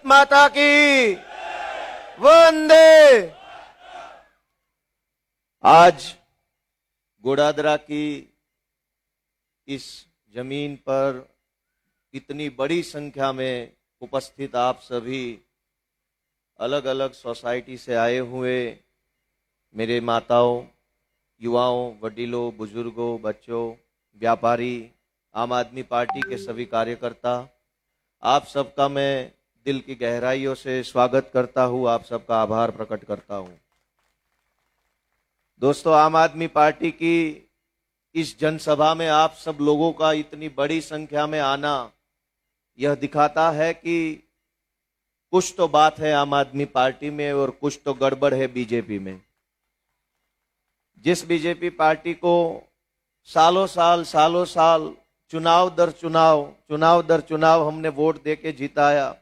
माता की वंदे। आज गोडादरा की इस जमीन पर इतनी बड़ी संख्या में उपस्थित आप सभी अलग अलग सोसाइटी से आए हुए मेरे माताओं, युवाओं, वडीलों, बुजुर्गों, बच्चों, व्यापारी, आम आदमी पार्टी के सभी कार्यकर्ता, आप सबका मैं दिल की गहराइयों से स्वागत करता हूं, आप सबका आभार प्रकट करता हूं। दोस्तों, आम आदमी पार्टी की इस जनसभा में आप सब लोगों का इतनी बड़ी संख्या में आना यह दिखाता है कि कुछ तो बात है आम आदमी पार्टी में और कुछ तो गड़बड़ है बीजेपी में। जिस बीजेपी पार्टी को सालों साल चुनाव दर चुनाव हमने वोट देके जिताया,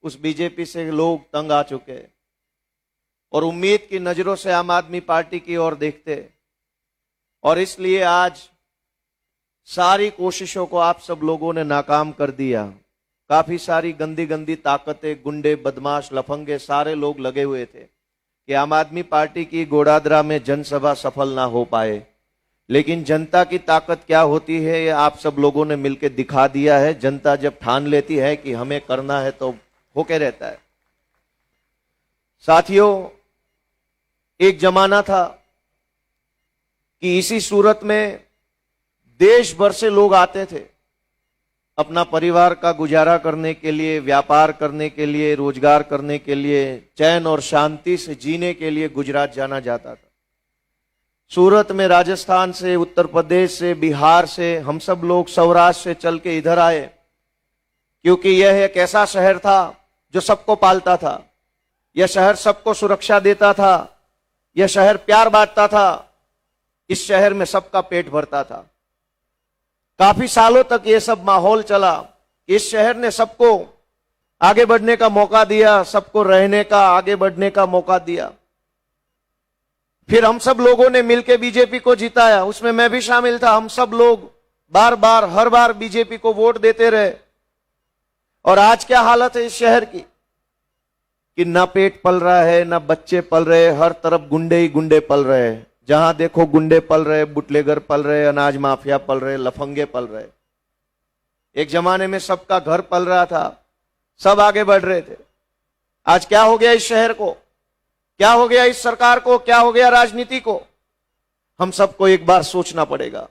उस बीजेपी से लोग तंग आ चुके और उम्मीद की नजरों से आम आदमी पार्टी की ओर देखते, और इसलिए आज सारी कोशिशों को आप सब लोगों ने नाकाम कर दिया। काफी सारी गंदी गंदी ताकतें, गुंडे, बदमाश, लफंगे सारे लोग लगे हुए थे कि आम आदमी पार्टी की गोडादरा में जनसभा सफल ना हो पाए। लेकिन जनता की ताकत क्या होती है ये आप सब लोगों ने मिलकर दिखा दिया है। जनता जब ठान लेती है कि हमें करना है तो होके रहता है। साथियों, एक जमाना था कि इसी सूरत में देश भर से लोग आते थे अपना परिवार का गुजारा करने के लिए, व्यापार करने के लिए, रोजगार करने के लिए, चैन और शांति से जीने के लिए गुजरात जाना जाता था। सूरत में राजस्थान से, उत्तर प्रदेश से, बिहार से हम सब लोग सौराष्ट्र से चल के इधर आए, क्योंकि यह एक ऐसा शहर था जो सबको पालता था। यह शहर सबको सुरक्षा देता था। यह शहर प्यार बांटता था। इस शहर में सबका पेट भरता था। काफी सालों तक यह सब माहौल चला। इस शहर ने सबको आगे बढ़ने का मौका दिया, सबको रहने का, आगे बढ़ने का मौका दिया। फिर हम सब लोगों ने मिलकर बीजेपी को जिताया, उसमें मैं भी शामिल था। हम सब लोग हर बार बीजेपी को वोट देते रहे। और आज क्या हालत है इस शहर की कि ना पेट पल रहा है, ना बच्चे पल रहे, हर तरफ गुंडे ही गुंडे पल रहे हैं। जहां देखो गुंडे पल रहे, बुटलेगर पल रहे, अनाज माफिया पल रहे, लफंगे पल रहे। एक जमाने में सबका घर पल रहा था, सब आगे बढ़ रहे थे। आज क्या हो गया इस शहर को, क्या हो गया इस सरकार को, क्या हो गया राजनीति को? हम सबको एक बार सोचना पड़ेगा,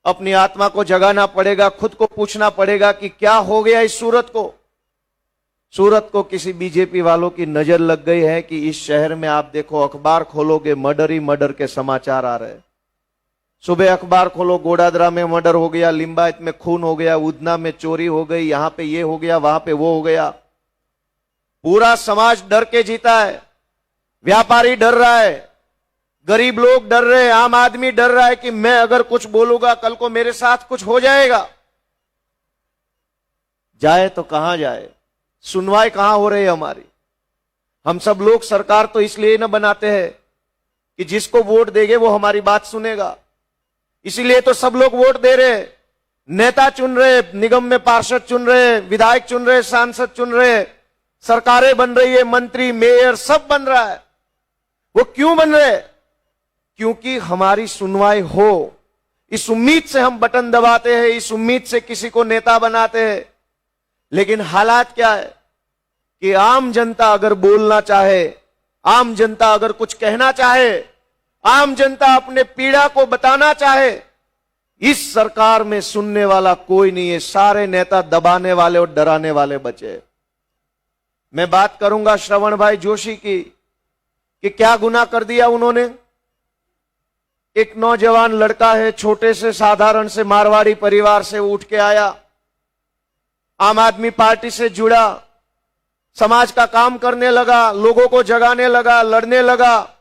अपनी आत्मा को जगाना पड़ेगा, खुद को पूछना पड़ेगा कि क्या हो गया इस सूरत को। सूरत को किसी बीजेपी वालों की नजर लग गई है कि इस शहर में आप देखो, अखबार खोलोगे मर्डर ही मर्डर के समाचार आ रहे। सुबह अखबार खोलो, गोडादरा में मर्डर हो गया, लिंबायत में खून हो गया, उधना में चोरी हो गई, यहां पे ये हो गया, वहां पे वो हो गया। पूरा समाज डर के जीता है। व्यापारी डर रहा है, गरीब लोग डर रहे हैं, आम आदमी डर रहा है कि मैं अगर कुछ बोलूंगा कल को मेरे साथ कुछ हो जाएगा। जाए तो कहां जाए, सुनवाई कहां हो रही है हमारी। हम सब लोग सरकार तो इसलिए न बनाते हैं कि जिसको वोट देंगे वो हमारी बात सुनेगा। इसीलिए तो सब लोग वोट दे रहे, नेता चुन रहे, निगम में पार्षद चुन रहे, विधायक चुन रहे, सांसद चुन रहे, सरकारें बन रही है, मंत्री, मेयर सब बन रहा है। वो क्यों बन रहे? क्योंकि हमारी सुनवाई हो। इस उम्मीद से हम बटन दबाते हैं, इस उम्मीद से किसी को नेता बनाते हैं। लेकिन हालात क्या है कि आम जनता अगर बोलना चाहे, आम जनता अगर कुछ कहना चाहे, आम जनता अपने पीड़ा को बताना चाहे, इस सरकार में सुनने वाला कोई नहीं है। सारे नेता दबाने वाले और डराने वाले बचे। मैं बात करूंगा श्रवण भाई जोशी की कि क्या गुनाह कर दिया उन्होंने। एक नौजवान लड़का है, छोटे से साधारण से मारवाड़ी परिवार से उठ के आया, आम आदमी पार्टी से जुड़ा, समाज का काम करने लगा, लोगों को जगाने लगा, लड़ने लगा,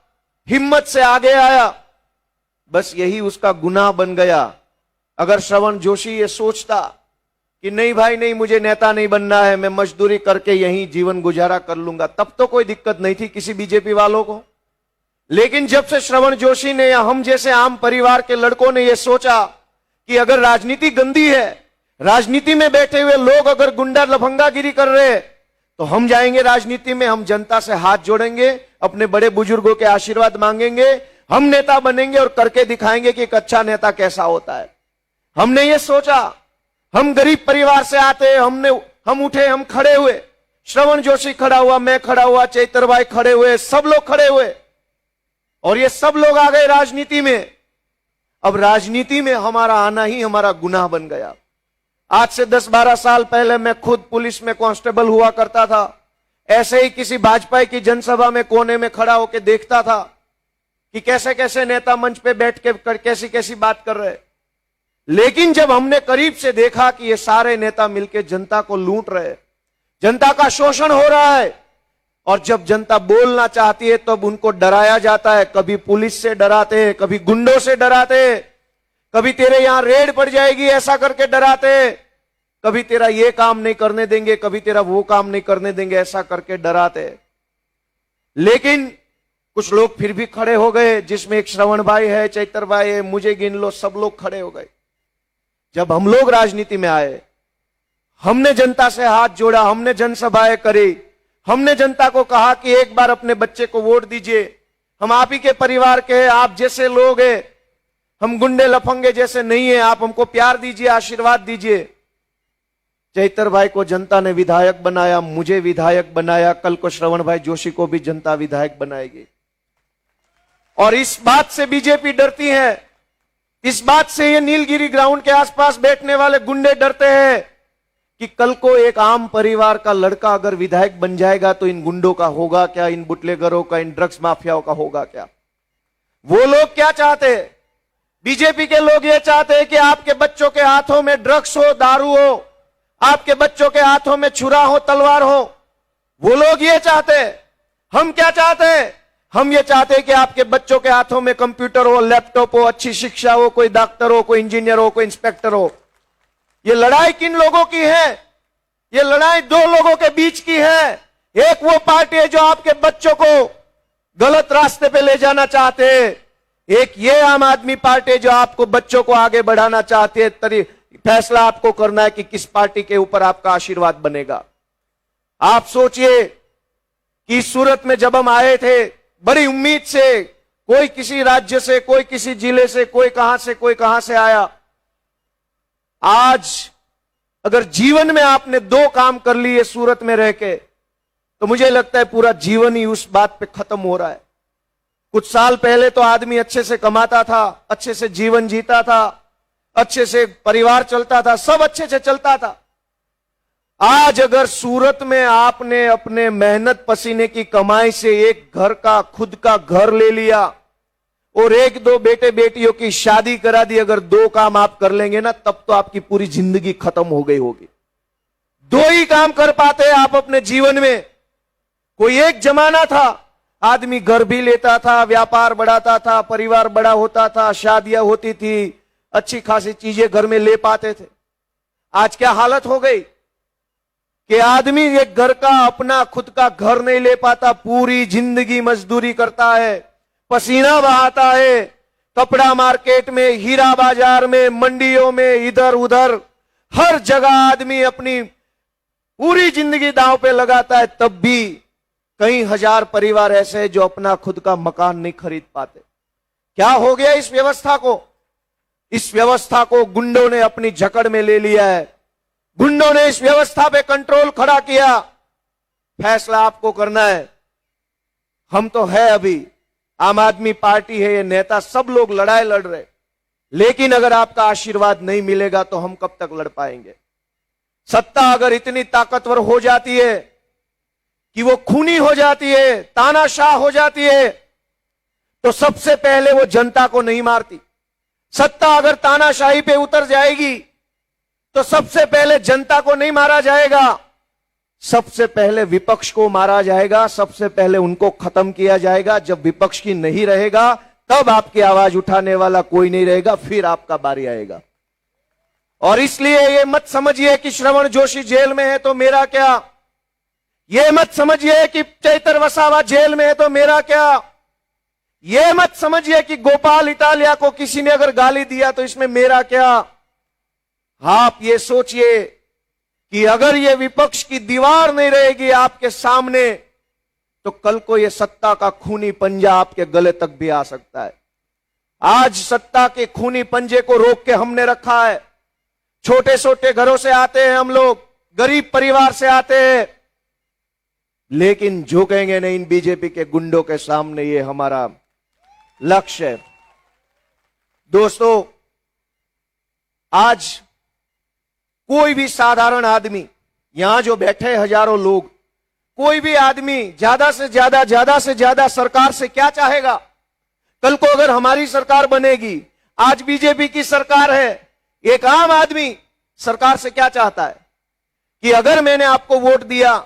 हिम्मत से आगे आया। बस यही उसका गुनाह बन गया। अगर श्रवण जोशी ये सोचता कि नहीं भाई नहीं, मुझे नेता नहीं बनना है, मैं मजदूरी करके यहीं जीवन गुजारा कर लूंगा, तब तो कोई दिक्कत नहीं थी किसी बीजेपी वालों को। लेकिन जब से श्रवण जोशी ने या हम जैसे आम परिवार के लड़कों ने यह सोचा कि अगर राजनीति गंदी है, राजनीति में बैठे हुए लोग अगर गुंडा लफंगागिरी कर रहे, तो हम जाएंगे राजनीति में, हम जनता से हाथ जोड़ेंगे, अपने बड़े बुजुर्गों के आशीर्वाद मांगेंगे, हम नेता बनेंगे और करके दिखाएंगे कि एक अच्छा नेता कैसा होता है। हमने ये सोचा, हम गरीब परिवार से आते, हम उठे, हम खड़े हुए, श्रवण जोशी खड़ा हुआ, मैं खड़ा हुआ, चैतर भाई खड़े हुए, सब लोग खड़े हुए और ये सब लोग आ गए राजनीति में। अब राजनीति में हमारा आना ही हमारा गुनाह बन गया। आज से 10-12 साल पहले मैं खुद पुलिस में कांस्टेबल हुआ करता था। ऐसे ही किसी भाजपा की जनसभा में कोने में खड़ा होकर देखता था कि कैसे कैसे नेता मंच पे बैठ के कैसी कैसी बात कर रहे। लेकिन जब हमने करीब से देखा कि ये सारे नेता मिलकर जनता को लूट रहे, जनता का शोषण हो रहा है, और जब जनता बोलना चाहती है तब उनको डराया जाता है। कभी पुलिस से डराते हैं, कभी गुंडों से डराते हैं, कभी तेरे यहां रेड पड़ जाएगी ऐसा करके डराते, कभी तेरा ये काम नहीं करने देंगे, कभी तेरा वो काम नहीं करने देंगे ऐसा करके डराते। लेकिन कुछ लोग फिर भी खड़े हो गए, जिसमें एक श्रवण भाई है, चैतर भाई है, मुझे गिन लो, सब लोग खड़े हो गए। जब हम लोग राजनीति में आए, हमने जनता से हाथ जोड़ा, हमने जनसभाएं करी, हमने जनता को कहा कि एक बार अपने बच्चे को वोट दीजिए, हम आप ही के परिवार के हैं, आप जैसे लोग हैं, हम गुंडे लफंगे जैसे नहीं है, आप हमको प्यार दीजिए, आशीर्वाद दीजिए। चैतर भाई को जनता ने विधायक बनाया, मुझे विधायक बनाया, कल को श्रवण भाई जोशी को भी जनता विधायक बनाएगी। और इस बात से बीजेपी डरती है, इस बात से ये नीलगिरी ग्राउंड के आसपास बैठने वाले गुंडे डरते हैं कि कल को एक आम परिवार का लड़का अगर विधायक बन जाएगा तो इन गुंडों का होगा क्या, इन बुटलेगरों का, इन ड्रग्स माफियाओं का होगा क्या। वो लोग क्या चाहते हैं? बीजेपी के लोग ये चाहते हैं कि आपके बच्चों के हाथों में ड्रग्स हो, दारू हो, आपके बच्चों के हाथों में छुरा हो, तलवार हो। वो लोग ये चाहते हैं। हम क्या चाहते हैं? हम ये चाहते हैं कि आपके बच्चों के हाथों में कंप्यूटर हो, लैपटॉप हो, अच्छी शिक्षा हो, कोई डॉक्टर हो, कोई इंजीनियर हो, कोई इंस्पेक्टर हो। ये लड़ाई किन लोगों की है? ये लड़ाई दो लोगों के बीच की है। एक वो पार्टी है जो आपके बच्चों को गलत रास्ते पे ले जाना चाहते हैं, एक ये आम आदमी पार्टी है जो आपको बच्चों को आगे बढ़ाना चाहती है। फैसला आपको करना है कि किस पार्टी के ऊपर आपका आशीर्वाद बनेगा। आप सोचिए कि सूरत में जब हम आए थे बड़ी उम्मीद से, कोई किसी राज्य से, कोई किसी जिले से, कोई कहां से आया। आज अगर जीवन में आपने 2 काम कर लिए सूरत में रह के, तो मुझे लगता है पूरा जीवन ही उस बात पे खत्म हो रहा है। कुछ साल पहले तो आदमी अच्छे से कमाता था, अच्छे से जीवन जीता था, अच्छे से परिवार चलता था, सब अच्छे से चलता था। आज अगर सूरत में आपने अपने मेहनत पसीने की कमाई से एक घर का, खुद का घर ले लिया और 1-2 बेटे बेटियों की शादी करा दी, अगर 2 काम आप कर लेंगे ना, तब तो आपकी पूरी जिंदगी खत्म हो गई होगी। 2 ही काम कर पाते हैं आप अपने जीवन में। कोई एक जमाना था आदमी घर भी लेता था, व्यापार बढ़ाता था, परिवार बड़ा होता था, शादियां होती थी, अच्छी खासी चीजें घर में ले पाते थे। आज क्या हालत हो गई कि आदमी एक घर का, अपना खुद का घर नहीं ले पाता, पूरी जिंदगी मजदूरी करता है, पसीना बहाता है, कपड़ा मार्केट में, हीरा बाजार में, मंडियों में, इधर उधर हर जगह आदमी अपनी पूरी जिंदगी दांव पे लगाता है। तब भी कई हजार परिवार ऐसे हैं जो अपना खुद का मकान नहीं खरीद पाते। क्या हो गया इस व्यवस्था को? इस व्यवस्था को गुंडों ने अपनी जकड़ में ले लिया है। गुंडों ने इस व्यवस्था पे कंट्रोल खड़ा किया। फैसला आपको करना है। हम तो है, अभी आम आदमी पार्टी है, ये नेता सब लोग लड़ाई लड़ रहे, लेकिन अगर आपका आशीर्वाद नहीं मिलेगा तो हम कब तक लड़ पाएंगे? सत्ता अगर इतनी ताकतवर हो जाती है कि वो खूनी हो जाती है, तानाशाह हो जाती है, तो सबसे पहले वो जनता को नहीं मारती। सत्ता अगर तानाशाही पे उतर जाएगी तो सबसे पहले जनता को नहीं मारा जाएगा, सबसे पहले विपक्ष को मारा जाएगा, सबसे पहले उनको खत्म किया जाएगा। जब विपक्ष की नहीं रहेगा तब आपकी आवाज उठाने वाला कोई नहीं रहेगा, फिर आपका बारी आएगा। और इसलिए ये मत समझिए कि श्रवण जोशी जेल में है तो मेरा क्या, ये मत समझिए कि चैतर वसावा जेल में है तो मेरा क्या, ये मत समझिए कि गोपाल इटालिया को किसी ने अगर गाली दिया तो इसमें मेरा क्या। आप ये सोचिए कि अगर ये विपक्ष की दीवार नहीं रहेगी आपके सामने तो कल को ये सत्ता का खूनी पंजा आपके गले तक भी आ सकता है। आज सत्ता के खूनी पंजे को रोक के हमने रखा है। छोटे छोटे घरों से आते हैं हम लोग, गरीब परिवार से आते हैं, लेकिन झुकेंगे नहीं इन बीजेपी के गुंडों के सामने। ये हमारा लक्ष्य है। दोस्तों, आज कोई भी साधारण आदमी, यहां जो बैठे हजारों लोग, कोई भी आदमी ज्यादा से ज्यादा सरकार से क्या चाहेगा? कल को अगर हमारी सरकार बनेगी, आज बीजेपी की सरकार है, एक आम आदमी सरकार से क्या चाहता है कि अगर मैंने आपको वोट दिया,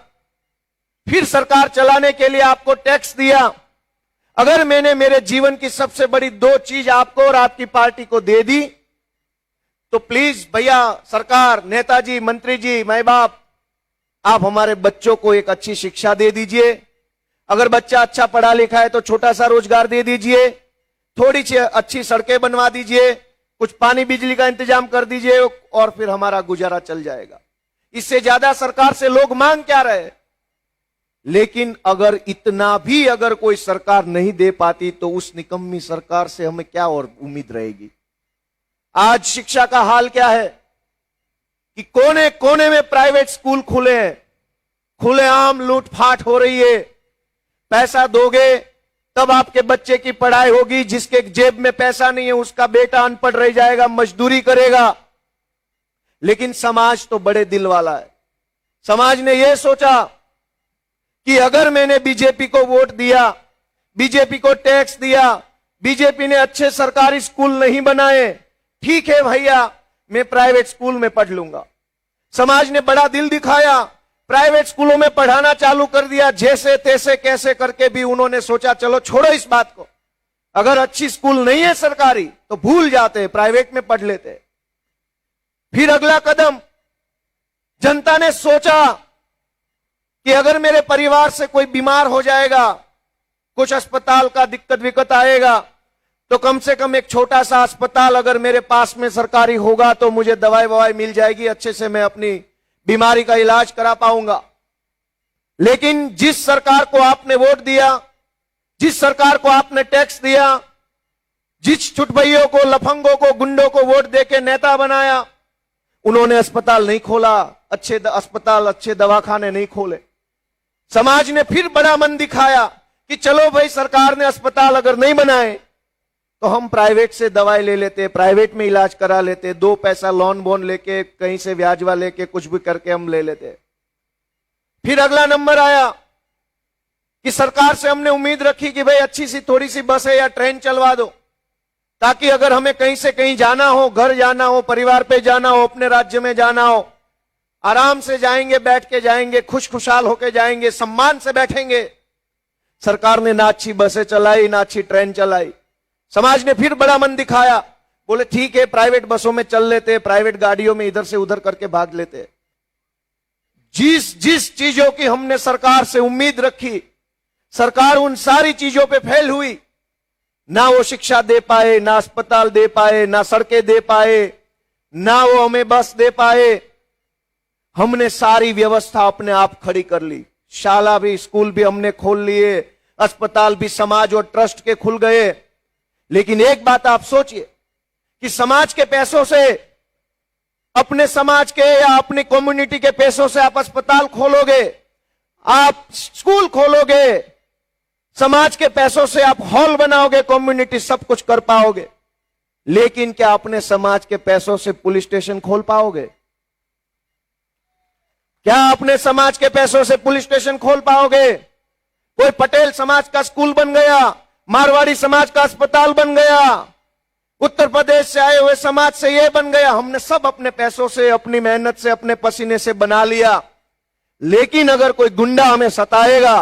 फिर सरकार चलाने के लिए आपको टैक्स दिया, अगर मैंने मेरे जीवन की सबसे बड़ी दो चीज आपको और आपकी पार्टी को दे दी, तो प्लीज भैया सरकार, नेताजी, मंत्री जी, माई बाप, आप हमारे बच्चों को एक अच्छी शिक्षा दे दीजिए। अगर बच्चा अच्छा पढ़ा लिखा है तो छोटा सा रोजगार दे दीजिए, थोड़ी सी अच्छी सड़कें बनवा दीजिए, कुछ पानी बिजली का इंतजाम कर दीजिए और फिर हमारा गुजारा चल जाएगा। इससे ज्यादा सरकार से लोग मांग क्या रहे? लेकिन अगर इतना भी अगर कोई सरकार नहीं दे पाती तो उस निकम्मी सरकार से हमें क्या और उम्मीद रहेगी? आज शिक्षा का हाल क्या है कि कोने कोने में प्राइवेट स्कूल खुले हैं, खुलेआम लूटफाट हो रही है। पैसा दोगे तब आपके बच्चे की पढ़ाई होगी, जिसके जेब में पैसा नहीं है उसका बेटा अनपढ़ रह जाएगा, मजदूरी करेगा। लेकिन समाज तो बड़े दिल वाला है। समाज ने यह सोचा कि अगर मैंने बीजेपी को वोट दिया, बीजेपी को टैक्स दिया, बीजेपी ने अच्छे सरकारी स्कूल नहीं बनाए, ठीक है भैया, मैं प्राइवेट स्कूल में पढ़ लूंगा। समाज ने बड़ा दिल दिखाया, प्राइवेट स्कूलों में पढ़ाना चालू कर दिया। जैसे तैसे कैसे करके भी उन्होंने सोचा चलो छोड़ो इस बात को, अगर अच्छी स्कूल नहीं है सरकारी तो भूल जाते, प्राइवेट में पढ़ लेते। फिर अगला कदम जनता ने सोचा कि अगर मेरे परिवार से कोई बीमार हो जाएगा, कुछ अस्पताल का दिक्कत विक्कत आएगा, तो कम से कम एक छोटा सा अस्पताल अगर मेरे पास में सरकारी होगा तो मुझे दवाई ववाई मिल जाएगी, अच्छे से मैं अपनी बीमारी का इलाज करा पाऊंगा। लेकिन जिस सरकार को आपने वोट दिया, जिस सरकार को आपने टैक्स दिया, जिस छुटभइयों को, लफंगों को, गुंडों को वोट देके नेता बनाया, उन्होंने अस्पताल नहीं खोला, अच्छे अस्पताल, अच्छे दवाखाने नहीं खोले। समाज ने फिर बड़ा मन दिखाया कि चलो भाई, सरकार ने अस्पताल अगर नहीं बनाए तो हम प्राइवेट से दवाई ले लेते, प्राइवेट में इलाज करा लेते, 2 पैसा लोन बोन लेके, कहीं से ब्याजवा लेके, कुछ भी करके हम ले लेते। फिर अगला नंबर आया कि सरकार से हमने उम्मीद रखी कि भाई अच्छी सी थोड़ी सी बस है या ट्रेन चलवा दो, ताकि अगर हमें कहीं से कहीं जाना हो, घर जाना हो, परिवार पे जाना हो, अपने राज्य में जाना हो, आराम से जाएंगे, बैठ के जाएंगे, खुश खुशहाल होके जाएंगे, सम्मान से बैठेंगे। सरकार ने ना अच्छी बसें चलाई, ना अच्छी ट्रेन चलाई। समाज ने फिर बड़ा मन दिखाया, बोले ठीक है, प्राइवेट बसों में चल लेते, प्राइवेट गाड़ियों में इधर से उधर करके भाग लेते। जिस जिस चीजों की हमने सरकार से उम्मीद रखी, सरकार उन सारी चीजों पे फेल हुई। ना वो शिक्षा दे पाए, ना अस्पताल दे पाए, ना सड़कें दे पाए, ना वो हमें बस दे पाए। हमने सारी व्यवस्था अपने आप खड़ी कर ली। शाला भी, स्कूल भी हमने खोल लिए, अस्पताल भी समाज और ट्रस्ट के खुल गए। लेकिन एक बात आप सोचिए कि समाज के पैसों से, अपने समाज के या अपनी कम्युनिटी के पैसों से आप अस्पताल खोलोगे, आप स्कूल खोलोगे, समाज के पैसों से आप हॉल बनाओगे, कम्युनिटी सब कुछ कर पाओगे। लेकिन क्या अपने समाज के पैसों से पुलिस स्टेशन खोल पाओगे? क्या अपने समाज के पैसों से पुलिस स्टेशन खोल पाओगे? कोई पटेल समाज का स्कूल बन गया, मारवाड़ी समाज का अस्पताल बन गया, उत्तर प्रदेश से आए हुए समाज से ये बन गया, हमने सब अपने पैसों से, अपनी मेहनत से, अपने पसीने से बना लिया। लेकिन अगर कोई गुंडा हमें सताएगा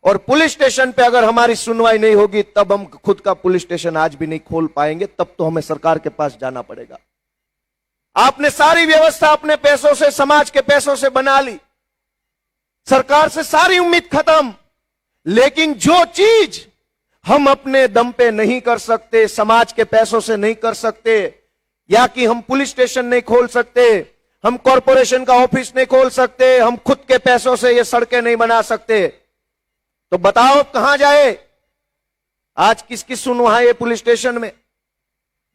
और पुलिस स्टेशन पे अगर हमारी सुनवाई नहीं होगी, तब हम खुद का पुलिस स्टेशन आज भी नहीं खोल पाएंगे, तब तो हमें सरकार के पास जाना पड़ेगा। आपने सारी व्यवस्था अपने पैसों से, समाज के पैसों से बना ली, सरकार से सारी उम्मीद खत्म। लेकिन जो चीज हम अपने दम पे नहीं कर सकते, समाज के पैसों से नहीं कर सकते, या कि हम पुलिस स्टेशन नहीं खोल सकते, हम कॉरपोरेशन का ऑफिस नहीं खोल सकते, हम खुद के पैसों से ये सड़कें नहीं बना सकते, तो बताओ कहां जाए? आज किसकी सुनवाई है पुलिस स्टेशन में?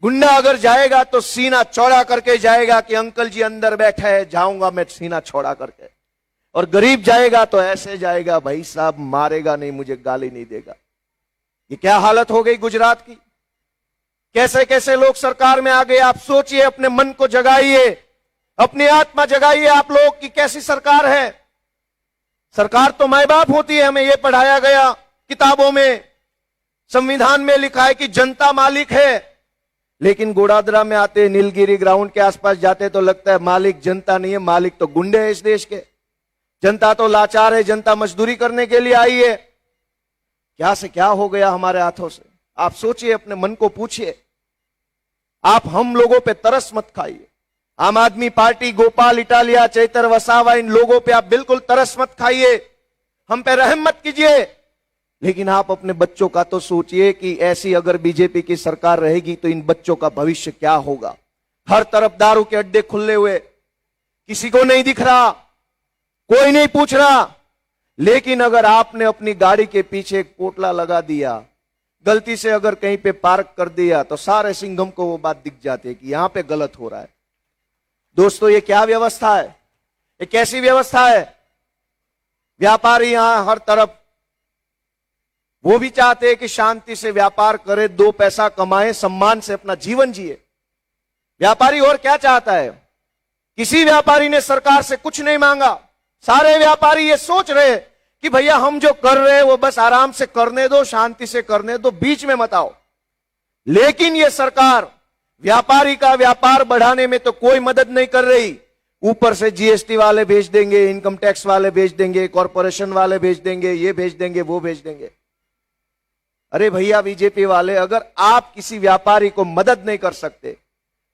गुंडा अगर जाएगा तो सीना चौड़ा करके जाएगा कि अंकल जी अंदर बैठा है, जाऊंगा मैं सीना चौड़ा करके। और गरीब जाएगा तो ऐसे जाएगा, भाई साहब मारेगा नहीं, मुझे गाली नहीं देगा। ये क्या हालत हो गई गुजरात की? कैसे कैसे लोग सरकार में आ गए। आप सोचिए, अपने मन को जगाइए, अपनी आत्मा जगाइए, आप लोग की कैसी सरकार है। सरकार तो माए बाप होती है, हमें यह पढ़ाया गया किताबों में, संविधान में लिखा है कि जनता मालिक है। लेकिन गोड़ादरा में आते, नीलगिरी ग्राउंड के आसपास जाते तो लगता है मालिक जनता नहीं है, मालिक तो गुंडे है इस देश के। जनता तो लाचार है, जनता मजदूरी करने के लिए आई है। क्या से क्या हो गया हमारे हाथों से? आप सोचिए, अपने मन को पूछिए। आप हम लोगों पे तरस मत खाइए। आम आदमी पार्टी, गोपाल इटालिया, चैतर वसावा, इन लोगों पे आप बिल्कुल तरस मत खाइए, हम पे रहम मत कीजिए। लेकिन आप अपने बच्चों का तो सोचिए कि ऐसी अगर बीजेपी की सरकार रहेगी तो इन बच्चों का भविष्य क्या होगा। हर तरफ दारू के अड्डे खुले हुए, किसी को नहीं दिख रहा, कोई नहीं पूछ रहा। लेकिन अगर आपने अपनी गाड़ी के पीछे एक पोटला लगा दिया, गलती से अगर कहीं पे पार्क कर दिया, तो सारे सिंघम को वो बात दिख जाती है कि यहां पे गलत हो रहा है। दोस्तों, ये क्या व्यवस्था है? ये कैसी व्यवस्था है? व्यापारी यहां हर तरफ, वो भी चाहते हैं कि शांति से व्यापार करे, दो पैसा कमाए, सम्मान से अपना जीवन जिए। व्यापारी और क्या चाहता है? किसी व्यापारी ने सरकार से कुछ नहीं मांगा। सारे व्यापारी ये सोच रहे कि भैया हम जो कर रहे हैं वो बस आराम से करने दो, शांति से करने दो, बीच में मत आओ। लेकिन ये सरकार व्यापारी का व्यापार बढ़ाने में तो कोई मदद नहीं कर रही। ऊपर से जीएसटी वाले भेज देंगे, इनकम टैक्स वाले भेज देंगे, कॉरपोरेशन वाले भेज देंगे, ये भेज देंगे, वो भेज देंगे। अरे भैया बीजेपी वाले, अगर आप किसी व्यापारी को मदद नहीं कर सकते,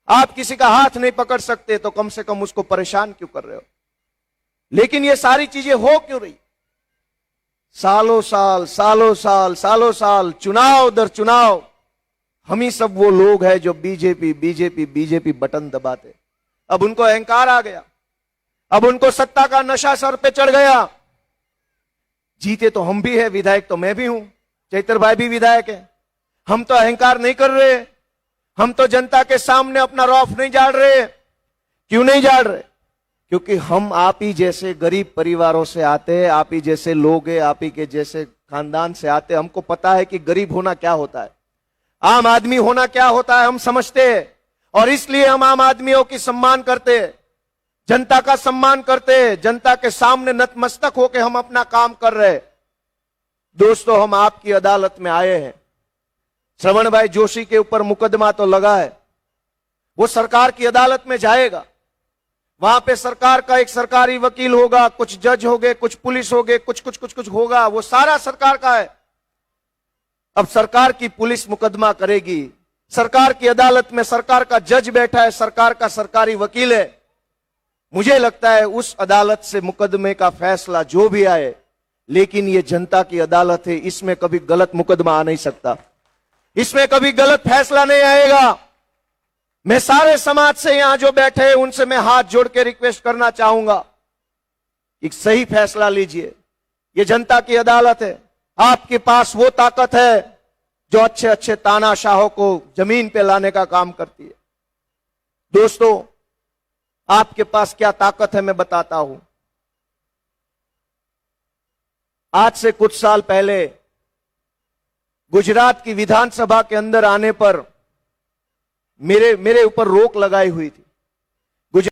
आप किसी का हाथ नहीं पकड़ सकते, तो कम से कम उसको परेशान क्यों कर रहे हो? लेकिन ये सारी चीजें हो क्यों रही? सालों साल चुनाव दर चुनाव हम ही सब वो लोग हैं जो बीजेपी बटन दबाते। अब उनको अहंकार आ गया, अब उनको सत्ता का नशा सर पे चढ़ गया। जीते तो हम भी है, विधायक तो मैं भी हूं, चैतर भाई भी विधायक है। हम तो अहंकार नहीं कर रहे, हम तो जनता के सामने अपना रौफ नहीं झाड़ रहे। क्यों नहीं झाड़ रहे? क्योंकि हम आप ही जैसे गरीब परिवारों से आते हैं, आप ही जैसे लोग हैं, आप ही के जैसे खानदान से आते हैं। हमको पता है कि गरीब होना क्या होता है, आम आदमी होना क्या होता है, हम समझते हैं। और इसलिए हम आम आदमियों की सम्मान करते हैं, जनता का सम्मान करते हैं, जनता के सामने नतमस्तक होकर हम अपना काम कर रहे हैं। दोस्तों, हम आपकी अदालत में आए हैं। श्रवण भाई जोशी के ऊपर मुकदमा तो लगा है, वो सरकार की अदालत में जाएगा। वहां पे सरकार का एक सरकारी वकील होगा, कुछ जज होंगे, कुछ पुलिस होंगे, कुछ होगा, वो सारा सरकार का है। अब सरकार की पुलिस मुकदमा करेगी, सरकार की अदालत में सरकार का जज बैठा है, सरकार का सरकारी वकील है। मुझे लगता है उस अदालत से मुकदमे का फैसला जो भी आए, लेकिन ये जनता की अदालत है, इसमें कभी गलत मुकदमा आ नहीं सकता, इसमें कभी गलत फैसला नहीं आएगा। मैं सारे समाज से यहां जो बैठे हैं उनसे मैं हाथ जोड़ के रिक्वेस्ट करना चाहूंगा, एक सही फैसला लीजिए। ये जनता की अदालत है, आपके पास वो ताकत है जो अच्छे अच्छे तानाशाहों को जमीन पे लाने का काम करती है। दोस्तों, आपके पास क्या ताकत है मैं बताता हूं। आज से कुछ साल पहले गुजरात की विधानसभा के अंदर आने पर मेरे ऊपर रोक लगाई हुई थी।